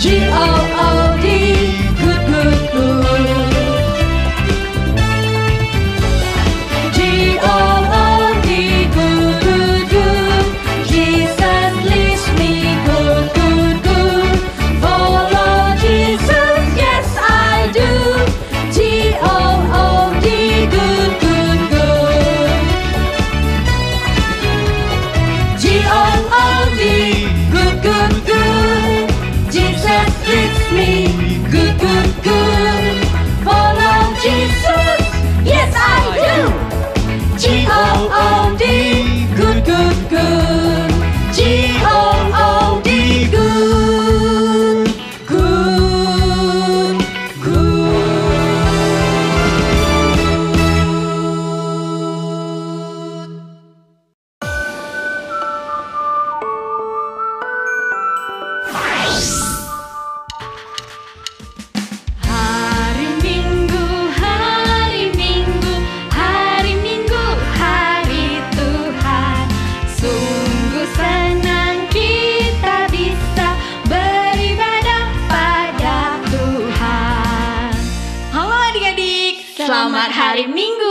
G-O-O-D, good, good, good. G-O-O-D, good, good, good. Jesus leads me, good, good, good. Follow Jesus, yes I do. G-O-O-D, good, good, good. G-O-O-D, good, good, good. Jesus leads me, good, good, good. Follow Jesus, yes I do. G-O-O-D, good, good, good. G-O-O-D, good, good, good. Hari Minggu, hari Minggu, hari Minggu, hari Tuhan. Sungguh senang kita bisa beribadah pada Tuhan. Halo adik-adik, selamat hari Minggu.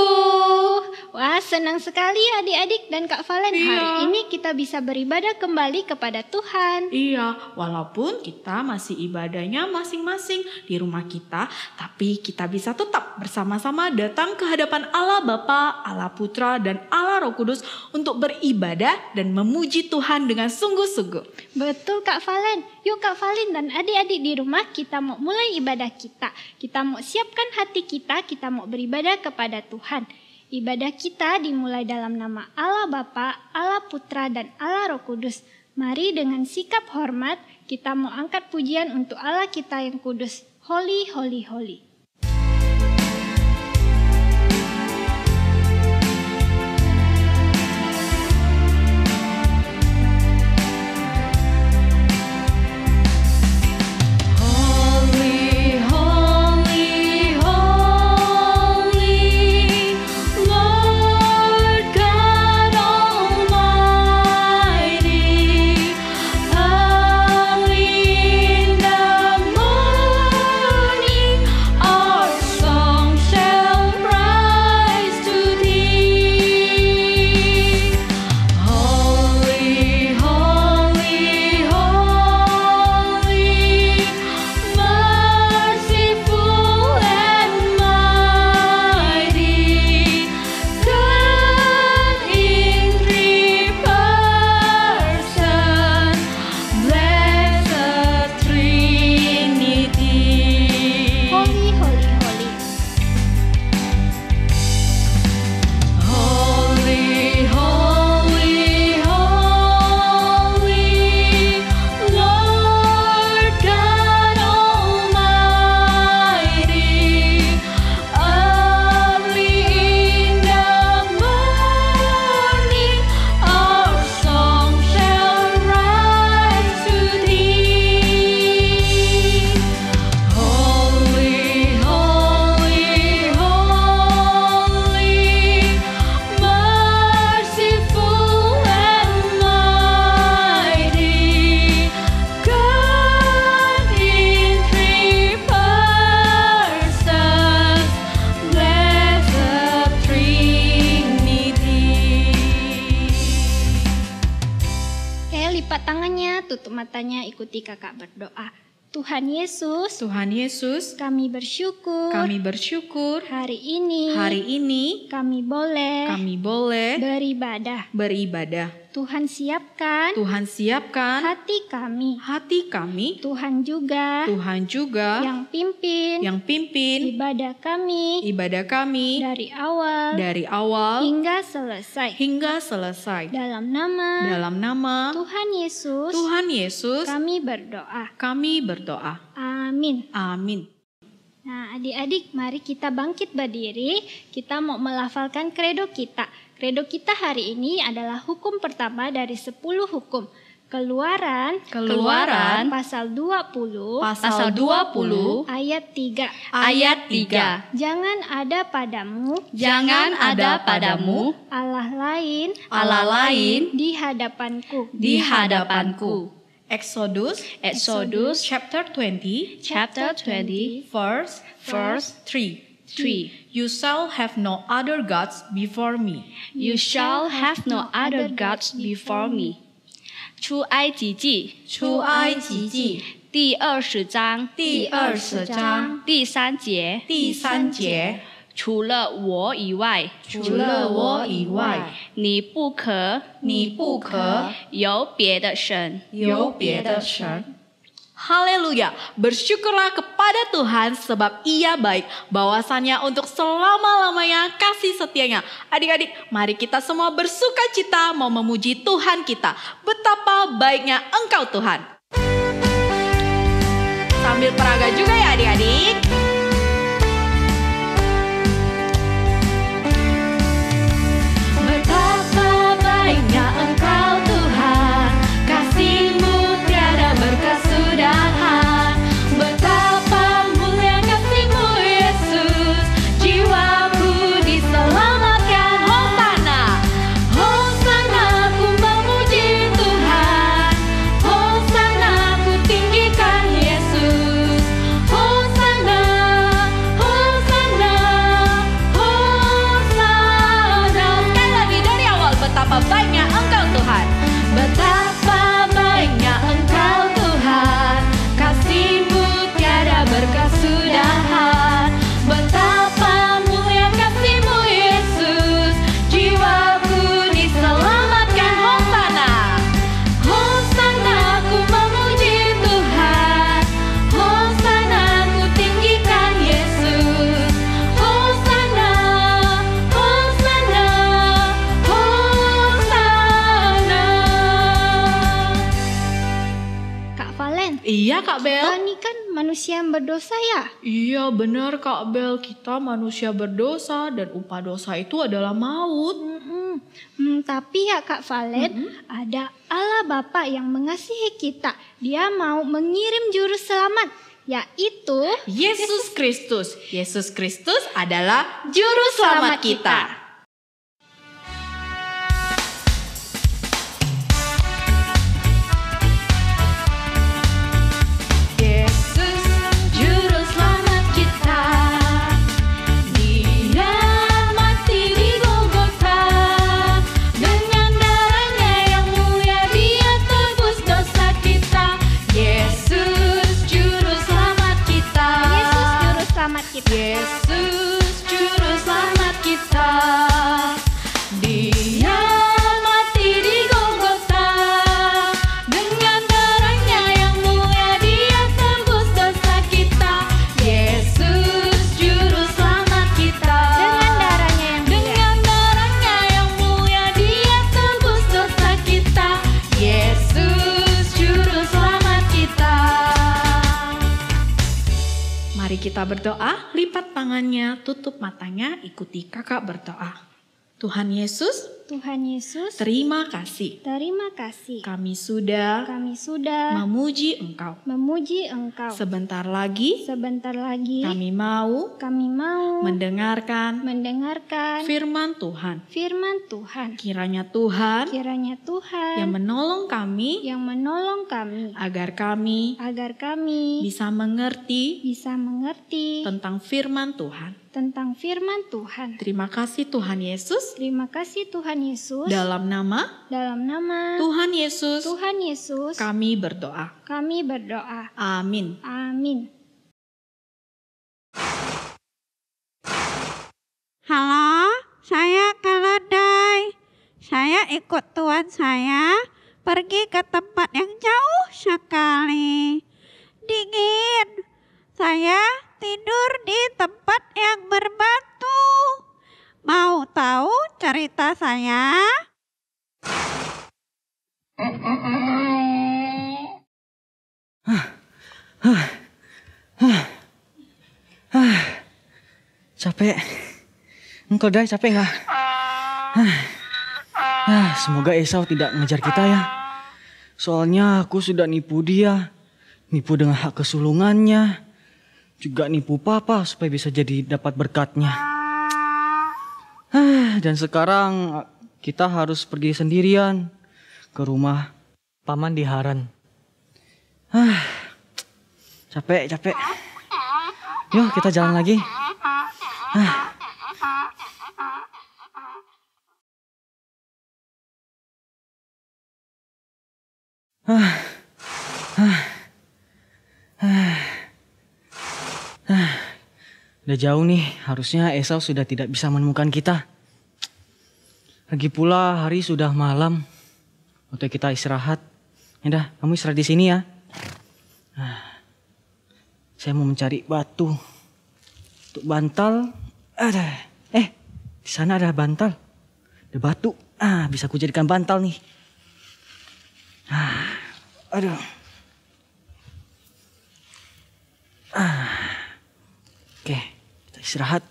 Wah, senang sekali adik-adik dan Kak Valen. Iya. Hari ini kita bisa beribadah kembali kepada Tuhan. Iya, walaupun kita masih ibadahnya masing-masing di rumah kita, tapi kita bisa tetap bersama-sama datang ke hadapan Allah Bapa, Allah Putra, dan Allah Roh Kudus untuk beribadah dan memuji Tuhan dengan sungguh-sungguh. Betul Kak Valen. Yuk Kak Valen dan adik-adik di rumah kita mau mulai ibadah kita. Kita mau siapkan hati kita mau beribadah kepada Tuhan. Ibadah kita dimulai dalam nama Allah Bapa, Allah Putra, dan Allah Roh Kudus. Mari dengan sikap hormat kita mau angkat pujian untuk Allah kita yang kudus. Holy, holy, holy. Holy, holy, holy, Lord God Almighty. Early in the morning, our song shall rise to Thee. Holy, holy, holy, merciful and mighty, God in three persons, blessed Trinity. Holy, holy, holy. Holy, holy, holy, Lord God Almighty. Early in the morning, our song shall rise to Thee. Holy, holy, holy, merciful and mighty, God in three persons, blessed Trinity. Oke, lipat tangannya, tutup matanya, ikuti kakak berdoa. Tuhan Yesus, Tuhan Yesus, kami bersyukur kami bersyukur hari ini kami boleh beribadah. beribadah. Tuhan siapkan Tuhan siapkan hati kami. Tuhan juga Tuhan juga yang pimpin yang pimpin ibadah kami ibadah kami dari awal dari awal hingga selesai. hingga selesai. Dalam nama Dalam nama Tuhan Yesus, Tuhan Yesus, kami berdoa. kami berdoa. Amin. Amin. Nah, adik-adik, mari kita bangkit berdiri. Kita mau melafalkan kredo kita. Kredo kita hari ini adalah hukum pertama dari 10 hukum. Keluaran pasal 20 Pasal 20 ayat 3. ayat 3. Jangan ada padamu Jangan ada padamu Allah lain Allah lain di hadapanku. di hadapanku. Exodus chapter 20 chapter 20, verse verse 3. 3. You shall have no other gods before me. You shall have no other gods before me. 出埃及记出埃及记第20章第20章第3节，第3节，除了我以外，除了我以外，你不可有别的神。有别的神。Haleluya, bersyukurlah kepada Tuhan sebab Ia baik, bahwasannya untuk selama-lamanya kasih setianya. Adik-adik, mari kita semua bersuka cita mau memuji Tuhan kita. Betapa baiknya Engkau Tuhan. Sambil peraga juga ya adik-adik. Betapa baiknya Engkau Tuhan, kasih-Mu tiada berkesudahan. Betapa mulia kasih-Mu Yesus, jiwaku diselamatkan. Hosana, Hosana ku memuji Tuhan, Hosana ku tinggikan Yesus. Hosana, Hosana, Hosana. Sekali lagi dari awal, betapa baiknya Engkau Tuhan. Betapa baiknya Engkau Tuhan, kasih-Mu tiada berkesudahan. Betapa mulia kasih-Mu Yesus, jiwaku diselamatkan. Hosana, Hosana ku memuji Tuhan, Hosana ku tinggikan Yesus. Hosana, Hosana, Hosana. Kak Valen, Iya Kak Bel. ini kan manusia yang berdosa ya? Iya benar Kak Bel, kita manusia berdosa dan upah dosa itu adalah maut. Tapi ya Kak Valen, ada Allah Bapa yang mengasihi kita. Dia mau mengirim juru selamat, yaitu Yesus Kristus. Yesus Kristus adalah juru selamat kita. Yesus juru selamat kita, Dia mati di Golgota, dengan darahnya yang mulia Dia tebus dosa kita. Yesus juru selamat kita, Yesus juru selamat kita. Yesus juru selamat kita, Dia mati di Golgota, dengan darahnya yang mulia Dia tebus dosa kita. Yesus juru selamat kita, Dengan darahnya yang mulia. dengan darahnya yang mulia Dia tebus dosa kita. Yesus juru selamat kita. Mari kita berdoa, lipat tangannya, tutup matanya, ikuti kakak berdoa. Tuhan Yesus, Tuhan Yesus, terima kasih. terima kasih. Kami sudah Kami sudah memuji Engkau. memuji Engkau. Sebentar lagi Sebentar lagi kami mau kami mau mendengarkan mendengarkan firman Tuhan. firman Tuhan. Kiranya Tuhan Kiranya Tuhan yang menolong kami yang menolong kami agar kami agar kami bisa mengerti bisa mengerti tentang firman Tuhan. tentang firman Tuhan. Terima kasih Tuhan Yesus. Terima kasih Tuhan Yesus. Dalam nama Dalam nama Tuhan Yesus Tuhan Yesus kami berdoa. kami berdoa. Amin. Amin. Halo, saya Keledai. Saya ikut tuan saya pergi ke tempat yang jauh sekali. Dingin. Saya tidur di tempat yang berbatu. Mau tahu cerita saya? Capek. Engkau Dai capek nggak? Semoga Esau tidak ngejar kita ya. Soalnya aku sudah nipu dia. Nipu dengan hak kesulungannya. Juga nipu papa supaya bisa jadi dapat berkatnya. Dan sekarang kita harus pergi sendirian ke rumah Paman di Haran. Capek. Yuk kita jalan lagi. Udah jauh nih, harusnya Esau sudah tidak bisa menemukan kita. Lagi pula hari sudah malam, waktu kita istirahat. Yaudah, kamu istirahat di sini ya. Saya mau mencari batu untuk bantal. Di sana ada bantal, ada batu. Bisa aku jadikan bantal nih. Aduh. Oke, kita istirahat.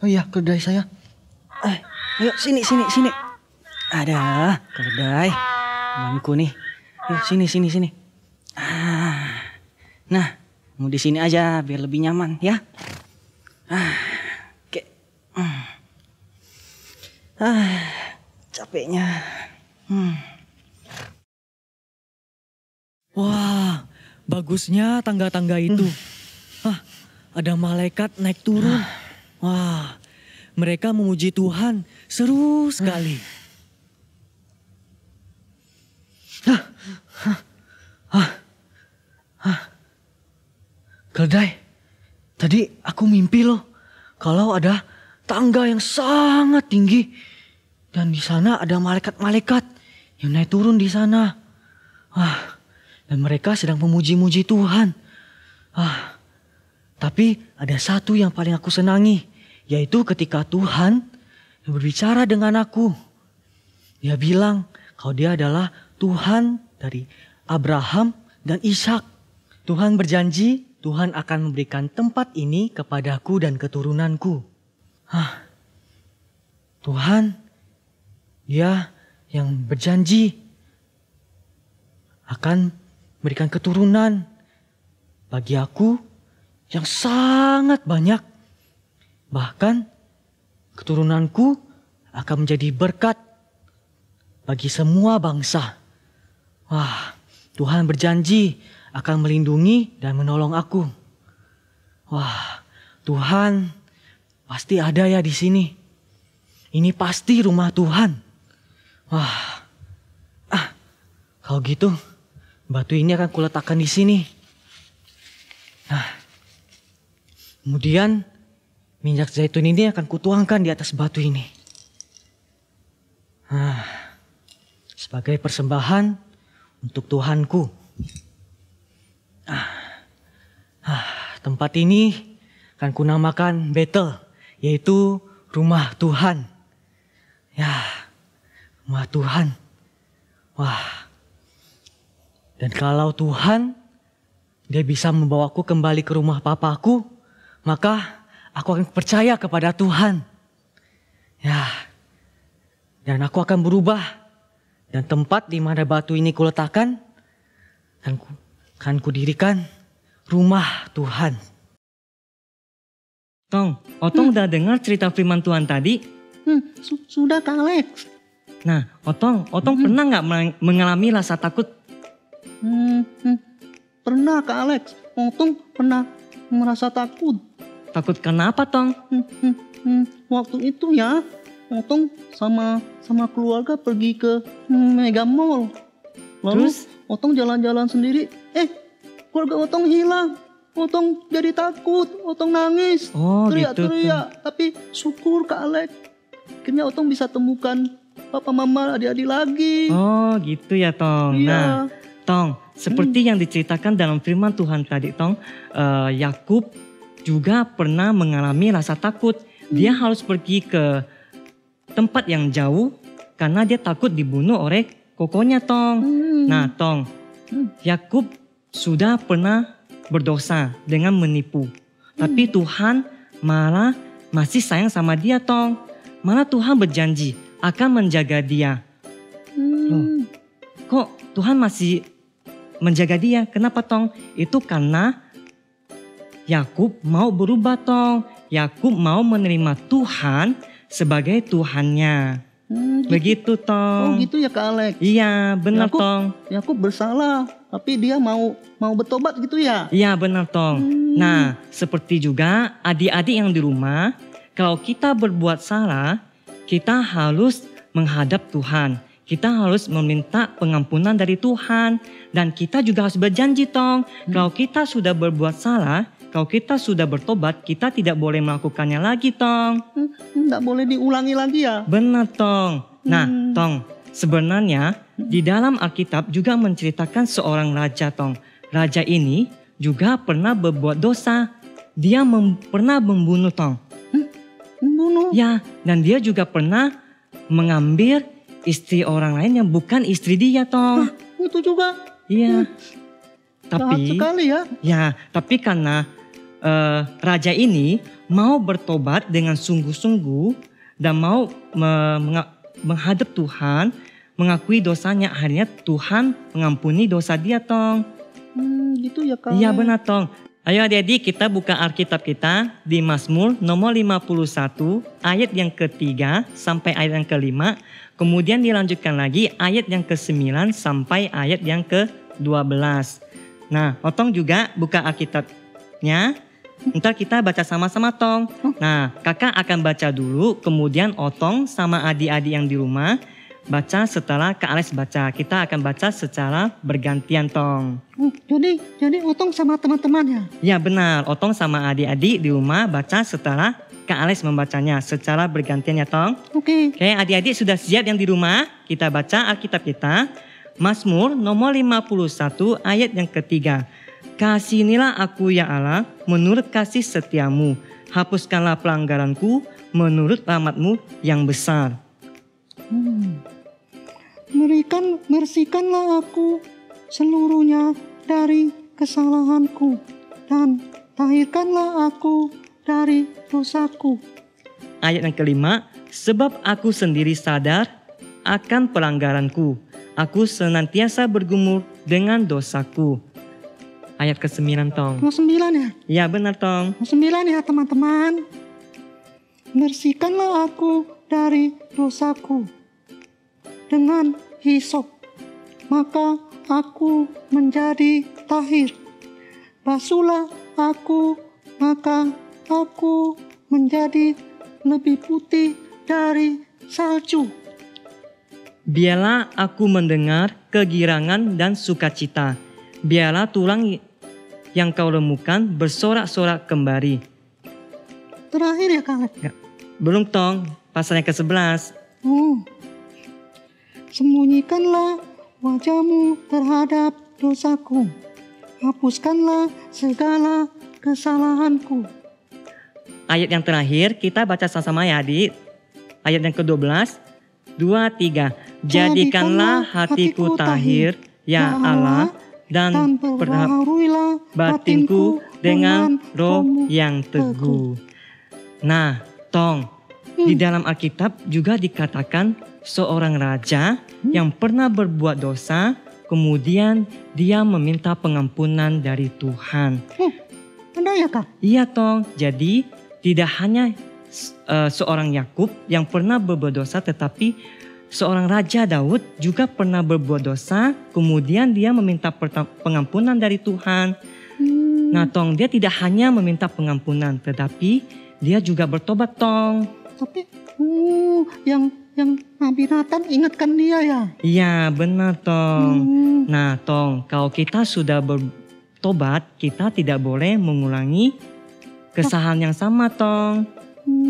Oh iya, keledai saya. Ayo sini. Ada keledai, temanku nih. Ayo sini. Nah, mau di sini aja biar lebih nyaman ya. Oke. Capeknya. Wah, bagusnya tangga-tangga itu. Ada malaikat naik turun. Wah, mereka memuji Tuhan. Seru sekali. Keledai, tadi aku mimpi loh kalau ada tangga yang sangat tinggi dan di sana ada malaikat-malaikat yang naik turun di sana. Dan mereka sedang memuji-muji Tuhan. Tapi ada satu yang paling aku senangi, yaitu ketika Tuhan berbicara dengan aku. Dia bilang kalau dia adalah Tuhan dari Abraham dan Ishak. Tuhan berjanji Tuhan akan memberikan tempat ini kepadaku dan keturunanku. Tuhan, dia yang berjanji akan memberikan keturunan bagi aku yang sangat banyak. Bahkan keturunanku akan menjadi berkat bagi semua bangsa. Tuhan berjanji akan melindungi dan menolong aku. Tuhan pasti ada ya di sini. Ini pasti rumah Tuhan. Kalau gitu batu ini akan kuletakkan di sini. Kemudian minyak zaitun ini akan kutuangkan di atas batu ini. Sebagai persembahan untuk Tuhanku. Tempat ini akan kunamakan Betel, yaitu rumah Tuhan. Rumah Tuhan. Dan kalau Tuhan, dia bisa membawaku kembali ke rumah papaku, maka aku akan percaya kepada Tuhan. Dan aku akan berubah. Dan tempat di mana batu ini kuletakkan, akan kudirikan rumah Tuhan. Tong, Otong udah dengar cerita firman Tuhan tadi? Sudah Kak Alex. Nah, Otong pernah nggak mengalami rasa takut? Pernah Kak Alex. Otong pernah merasa takut. Takut karena apa, Tong? Waktu itu ya, Otong sama keluarga pergi ke Mega Mall. Lalu Terus? Otong jalan-jalan sendiri. Keluarga Otong hilang. Otong jadi takut. Otong nangis. Oh, teriak-teriak. Tapi syukur Kak Alex. Akhirnya Otong bisa temukan papa mama adik-adik lagi. Oh, gitu ya, Tong. Iya. Nah, Tong, seperti yang diceritakan dalam firman Tuhan tadi, Tong, Yakub juga pernah mengalami rasa takut. Dia harus pergi ke tempat yang jauh karena dia takut dibunuh oleh kokonya, Tong. Nah, Tong, Yakub sudah pernah berdosa dengan menipu. Tapi Tuhan malah masih sayang sama dia, Tong. Malah Tuhan berjanji akan menjaga dia. Loh, kok Tuhan masih menjaga dia. Kenapa tong? Itu karena Yakub mau berubah tong. Yakub mau menerima Tuhan sebagai Tuhannya. Begitu tong. Oh gitu ya Kak Alex. Iya benar tong. Yakub bersalah, tapi dia mau bertobat gitu ya? Iya benar tong. Nah seperti juga adik-adik yang di rumah, kalau kita berbuat salah, kita harus menghadap Tuhan. Kita harus meminta pengampunan dari Tuhan. Dan kita juga harus berjanji tong. Kalau kita sudah berbuat salah, kalau kita sudah bertobat, kita tidak boleh melakukannya lagi tong. Nggak boleh diulangi lagi ya? Benar tong. Nah tong, sebenarnya di dalam Alkitab juga menceritakan seorang raja tong. Raja ini juga pernah berbuat dosa. Dia pernah membunuh tong. Membunuh? Ya, dan dia juga pernah mengambil istri orang lain yang bukan istri dia tong. Itu juga? Iya. Jahat sekali ya? Ya, tapi karena raja ini mau bertobat dengan sungguh-sungguh dan mau menghadap Tuhan, mengakui dosanya, akhirnya Tuhan mengampuni dosa dia tong. Gitu ya Kak? Iya benar tong. Ayo adik-adik kita buka Alkitab kita di Mazmur nomor 51 ayat yang ketiga sampai ayat yang kelima. Kemudian dilanjutkan lagi ayat yang ke-9 sampai ayat yang ke-12. Nah, Otong juga buka Alkitabnya. Ntar kita baca sama-sama tong. Nah, kakak akan baca dulu, kemudian Otong sama adik-adik yang di rumah baca setelah Kak Alex baca. Kita akan baca secara bergantian tong. Jadi Otong sama teman-temannya? Ya benar, Otong sama adik-adik di rumah baca setelah Kak Alex membacanya secara bergantian ya tong. Oke, adik-adik sudah siap yang di rumah? Kita baca Alkitab kita. Mazmur nomor 51 ayat yang ketiga. Kasihanilah aku ya Allah menurut kasih setiamu. Hapuskanlah pelanggaranku menurut rahmatmu yang besar. Bersihkanlah aku seluruhnya dari kesalahanku. Dan tahirkanlah aku dari dosaku. Ayat yang kelima. Sebab aku sendiri sadar akan pelanggaranku. Aku senantiasa bergumul dengan dosaku. Ayat ke-9 tong. Ke-9 ya? Ya benar tong. Ke-9 ya teman-teman. Bersihkanlah aku dari dosaku dengan hisop, maka aku menjadi tahir. Basuhlah aku, maka aku menjadi lebih putih dari salju. Biarlah aku mendengar kegirangan dan sukacita. Biarlah tulang yang kau remukan bersorak-sorak kembali. Terakhir ya Kak? Ya, belum tong, pasal yang ke-11. Sembunyikanlah wajahmu terhadap dosaku. Hapuskanlah segala kesalahanku. Ayat yang terakhir kita baca sama-sama ya adik. Ayat yang ke-12. 2, 3. Jadikanlah hatiku tahir, ya Allah, dan perbaharuilah batinku dengan roh yang teguh. Nah, tong, di dalam Alkitab juga dikatakan seorang raja yang pernah berbuat dosa, kemudian dia meminta pengampunan dari Tuhan. Ada ya Kak? Iya tong, jadi tidak hanya seorang Yakub yang pernah berbuat dosa, tetapi seorang Raja Daud juga pernah berbuat dosa, kemudian dia meminta pengampunan dari Tuhan. Nah tong, dia tidak hanya meminta pengampunan, tetapi dia juga bertobat tong. Tapi yang Nabi Nathan ingatkan dia ya? Iya benar tong. Nah tong, kalau kita sudah bertobat, kita tidak boleh mengulangi kesalahan yang sama tong.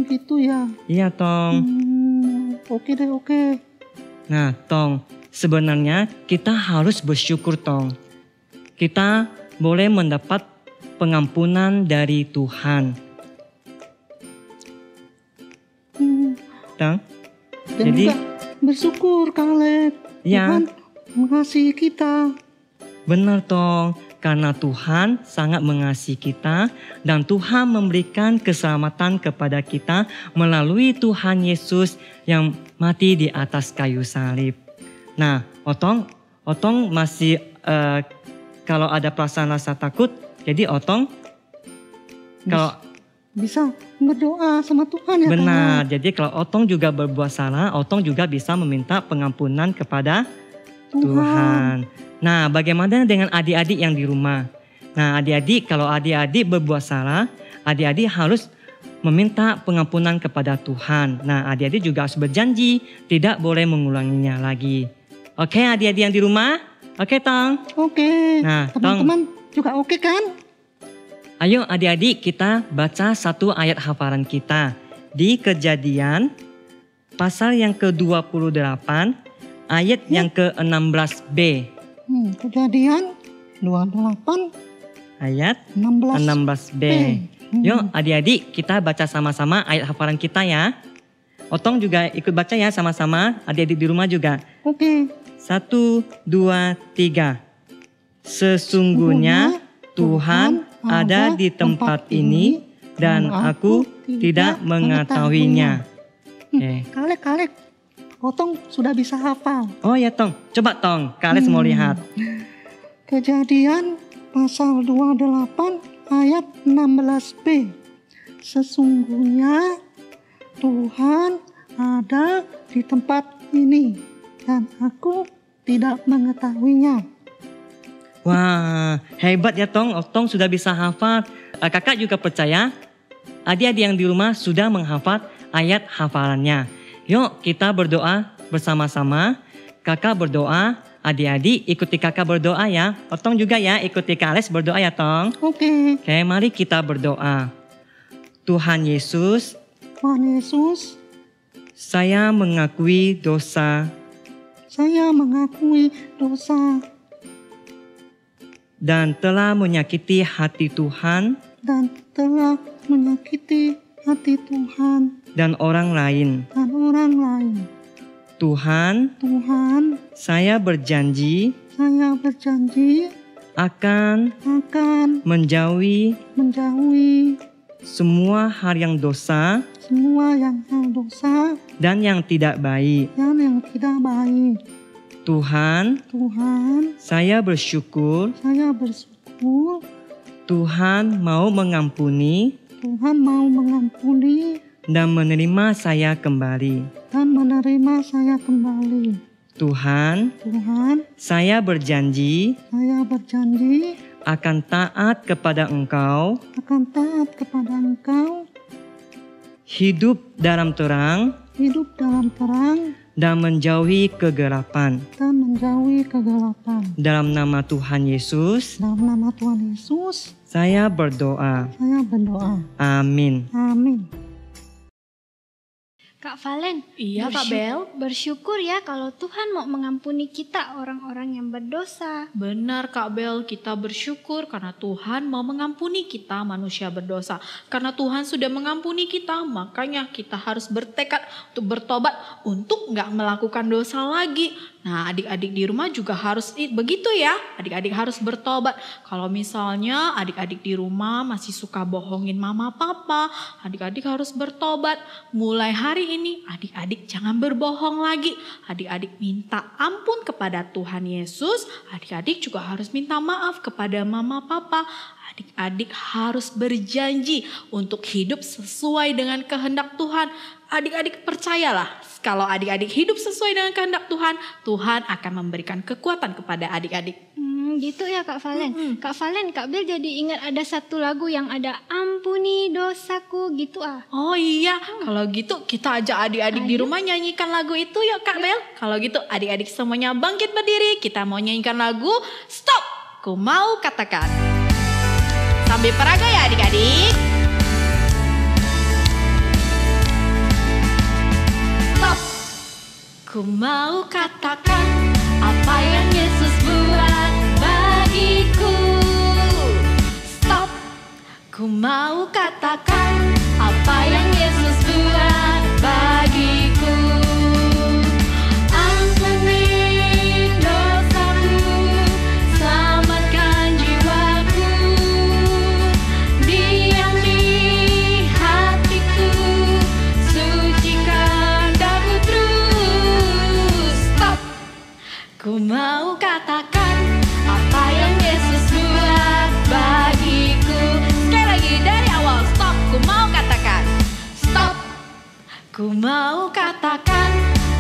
Gitu ya? Iya tong. Oke deh, oke. Nah tong, sebenarnya kita harus bersyukur tong. Kita boleh mendapat pengampunan dari Tuhan. Tong, Dan jadi juga bersyukur Kaleb. ya, Tuhan mengasihi kita. benar tong. Karena Tuhan sangat mengasihi kita dan Tuhan memberikan keselamatan kepada kita melalui Tuhan Yesus yang mati di atas kayu salib. Nah, Otong masih kalau ada perasaan rasa takut, jadi Otong kalau Bisa berdoa sama Tuhan ya benar, jadi kalau Otong juga berbuat salah, Otong juga bisa meminta pengampunan kepada Tuhan. Nah, bagaimana dengan adik-adik yang di rumah? Nah, adik-adik, kalau adik-adik berbuat salah, adik-adik harus meminta pengampunan kepada Tuhan. Nah, adik-adik juga harus berjanji tidak boleh mengulanginya lagi. Oke, adik-adik yang di rumah? Oke, Tong? Oke. Nah, Teman-teman juga oke kan? Ayo adik-adik kita baca satu ayat hafalan kita. Di Kejadian pasal yang ke-28 ayat yang ke-16b. Kejadian 28 Ayat 16. 16b. Yuk adik-adik kita baca sama-sama ayat hafalan kita ya. Otong juga ikut baca ya sama-sama, adik-adik di rumah juga. Oke. 1, 2, 3. Sesungguhnya Tuhan ada di tempat ini dan aku tidak mengetahuinya. Oke. Kalek. Otong sudah bisa hafal. Oh ya Tong, coba Tong, Kales mau lihat. Kejadian pasal 28 ayat 16b. Sesungguhnya Tuhan ada di tempat ini dan aku tidak mengetahuinya. Wah, hebat ya Tong, Otong sudah bisa hafal. Kakak juga percaya adik-adik yang di rumah sudah menghafal ayat hafalannya. Yuk kita berdoa bersama-sama. Kakak berdoa, adik-adik ikuti kakak berdoa ya. Otong juga ya ikuti Kales berdoa ya Tong. Oke. Oke, mari kita berdoa. Tuhan Yesus, saya mengakui dosa dan telah menyakiti hati Tuhan dan orang lain. Tuhan, saya berjanji akan menjauhi semua hal yang dosa dan yang tidak baik. Tuhan, saya bersyukur Tuhan mau mengampuni dan menerima saya kembali. Tuhan, saya berjanji akan taat kepada Engkau, hidup dalam terang dan menjauhi kegelapan. Dalam nama Tuhan Yesus, saya berdoa. Amin. Kak Valen, Iya, Kak Bel. bersyukur ya kalau Tuhan mau mengampuni kita orang-orang yang berdosa. Benar Kak Bel, kita bersyukur karena Tuhan mau mengampuni kita manusia berdosa. Karena Tuhan sudah mengampuni kita, makanya kita harus bertekad untuk bertobat untuk nggak melakukan dosa lagi. Nah, adik-adik di rumah juga harus begitu ya. Adik-adik harus bertobat. Kalau misalnya adik-adik di rumah masih suka bohongin mama papa, adik-adik harus bertobat. Mulai hari ini adik-adik jangan berbohong lagi. Adik-adik minta ampun kepada Tuhan Yesus. Adik-adik juga harus minta maaf kepada mama papa. Adik-adik harus berjanji untuk hidup sesuai dengan kehendak Tuhan. Adik-adik percayalah, kalau adik-adik hidup sesuai dengan kehendak Tuhan, Tuhan akan memberikan kekuatan kepada adik-adik. Gitu ya Kak Valen. Kak Valen, Kak Bel jadi ingat ada satu lagu yang ada ampuni dosaku gitu ah. Oh iya, kalau gitu kita ajak adik-adik di rumah nyanyikan lagu itu yuk Kak Bel. Kalau gitu adik-adik semuanya bangkit berdiri, kita mau nyanyikan lagu Stop, Ku Mau Katakan. Sambil peraga ya adik-adik. Stop, ku mau katakan apa yang Yesus buat bagiku. Stop, ku mau katakan apa yang Yesus buat bagiku. Ampuni dosaku, selamatkan jiwaku, diam di hatiku, sucikan daku terus. Stop, ku mau katakan apa yang Yesus Ku mau katakan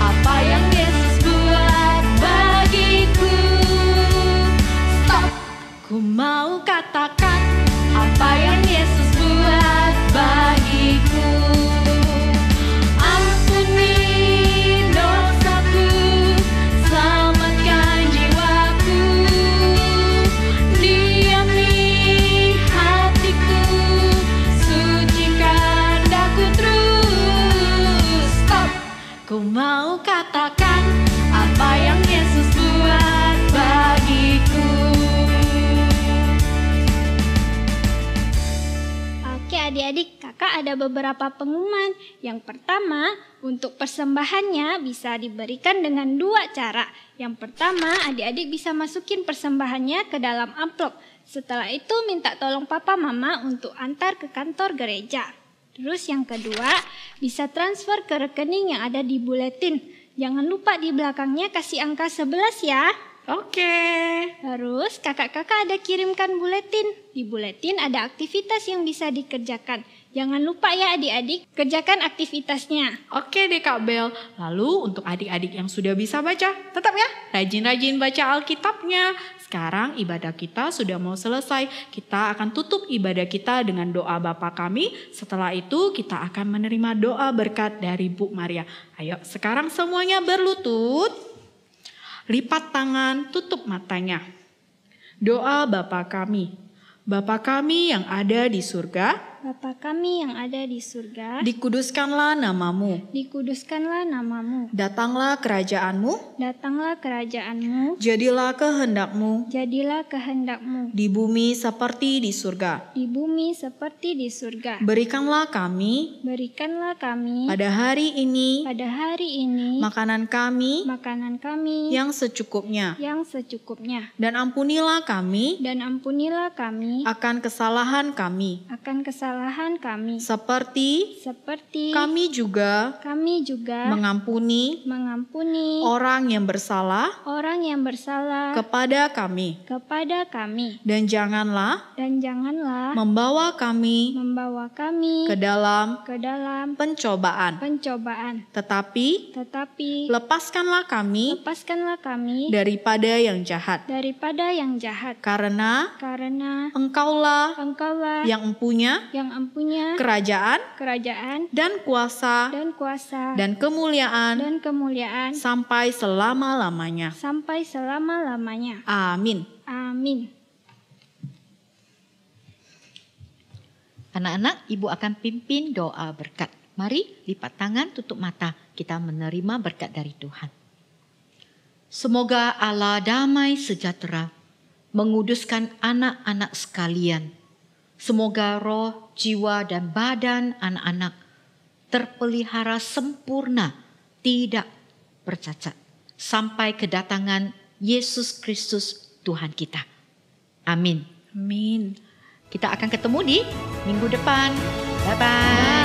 apa yang Yesus buat bagiku. Stop. Ku mau katakan apa yang Yesus buat bagiku. Ampuni dosaku, selamatkan jiwaku, diami hatiku, sucikan daku terus. Stop. Ku mau katakan apa yang Yesus buat bagiku. Oke adik-adik, kakak ada beberapa pengumuman. Yang pertama, untuk persembahannya bisa diberikan dengan 2 cara. Yang pertama, adik-adik bisa masukin persembahannya ke dalam amplop. Setelah itu minta tolong papa mama untuk antar ke kantor gereja. Terus yang kedua, bisa transfer ke rekening yang ada di buletin. Jangan lupa di belakangnya kasih angka 11 ya. Oke. Terus kakak-kakak ada kirimkan buletin. Di buletin ada aktivitas yang bisa dikerjakan. Jangan lupa ya adik-adik, kerjakan aktivitasnya. Oke deh Kak Bel. Lalu untuk adik-adik yang sudah bisa baca, tetap ya rajin-rajin baca Alkitabnya. Sekarang ibadah kita sudah mau selesai. Kita akan tutup ibadah kita dengan doa Bapa kami. Setelah itu kita akan menerima doa berkat dari Bu Maria. Ayo sekarang semuanya berlutut. Lipat tangan, tutup matanya. Doa Bapa kami. Bapa kami yang ada di surga, Bapa kami yang ada di surga, dikuduskanlah namamu. dikuduskanlah namamu. Datanglah kerajaanmu, Datanglah kerajaanmu, jadilah kehendakmu jadilah kehendakmu. di bumi seperti di surga. Di bumi seperti di surga. Berikanlah kami Berikanlah kami pada hari ini pada hari ini makanan kami makanan kami yang secukupnya. yang secukupnya. Dan ampunilah kami Dan ampunilah kami akan kesalahan kami. akan kesalahan kami. Seperti Seperti kami juga kami juga mengampuni mengampuni orang yang bersalah orang yang bersalah kepada kami. kepada kami. Dan janganlah Dan janganlah membawa kami membawa kami ke dalam ke dalam pencobaan. pencobaan. Tetapi Tetapi lepaskanlah kami lepaskanlah kami daripada yang jahat. daripada yang jahat. Karena Karena Engkaulah Engkaulah yang empunya yang empunya kerajaan kerajaan dan kuasa dan kuasa dan kemuliaan dan kemuliaan sampai selama-lamanya. sampai selama-lamanya. Amin. Amin. Anak-anak, Ibu akan pimpin doa berkat. Mari lipat tangan, tutup mata. Kita menerima berkat dari Tuhan. Semoga Allah damai sejahtera menguduskan anak-anak sekalian. Semoga roh, jiwa, dan badan anak-anak terpelihara sempurna, tidak bercacat, sampai kedatangan Yesus Kristus Tuhan kita. Amin. Amin. Kita akan ketemu di minggu depan. Bye-bye.